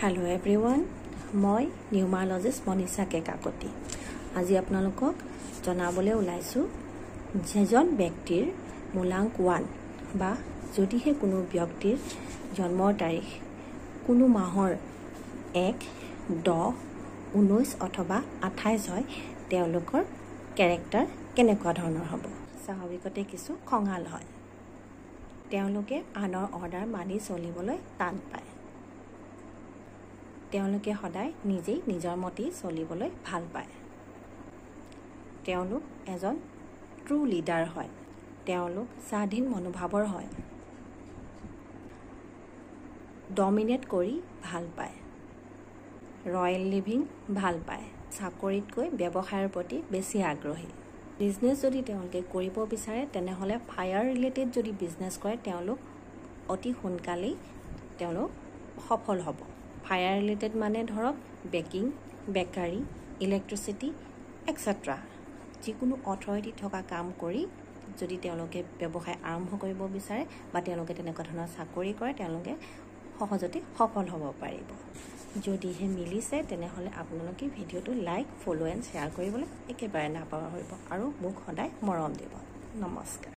Hello everyone, মই নিউমাৰলজিষ্ট মনীষা কেকাকতি। আজি আপোনালোকক জনাবলৈ ওলাইছো যেজন ব্যক্তিৰ মূলাংক 1 বা যদিহে কোনো ব্যক্তিৰ জন্মৰ তাৰিখ কোনো মাহৰ 1, 10, 19 অথবা 28 হয় তেওঁলোকৰ ক্যাৰেক্টাৰ কেনেকুৱা ধৰণৰ হ'ব। স্বাভাৱিকতে কিছু খঙাল হয়। তেওঁলোকে আনৰ অৰ্ডাৰ মানি চলিবলৈ টান পায়। তেওঁলোকে সদায় নিজেই নিজৰ মতে চলিবলৈ ভাল পায়। তেওঁলোক এজন ট্ৰু লিডাৰ হয়। তেওঁলোক স্বাধীন মনোভাৱৰ হয়। ডমিনেট কৰি ভাল পায়। ৰয়েল লিভিং ভাল পায়। চাকৰিতকৈ ব্যৱসায়ৰ প্ৰতি বেছি আগ্ৰহী। বিজনেছ যদি তেওঁলোকে কৰিব বিচাৰে তেনেহলে ফায়াৰ ৰিলেটেড যদি বিজনেছ কৰে তেওঁলোক অতি সোনকালেই তেওঁলোক সফল হ'ব। ফায়াৰ ৰিলেটেড মানে ধৰক বেকিং, বেকাৰী, ইলেক্ট্ৰিচিটি এটসেট্ৰা যিকোনো অথৰিটি থকা কাম কৰি যদি তেওঁলোকে ব্যৱসায় আৰম্ভ কৰিব বিচাৰে বা তেওঁলোকে তেনেকুৱা ধৰণৰ চাকৰি কৰে তেওঁলোকে সহজতে সফল হ'ব পাৰিব। যদিহে মিলিছে তেনেহলে আপোনালোকে ভিডিঅ'টো লাইক, ফলো এণ্ড শ্বেয়াৰ কৰিবলৈ একেবাৰে নাপাহৰিব আৰু মোক সদায় মৰম দিব। নমস্কাৰ।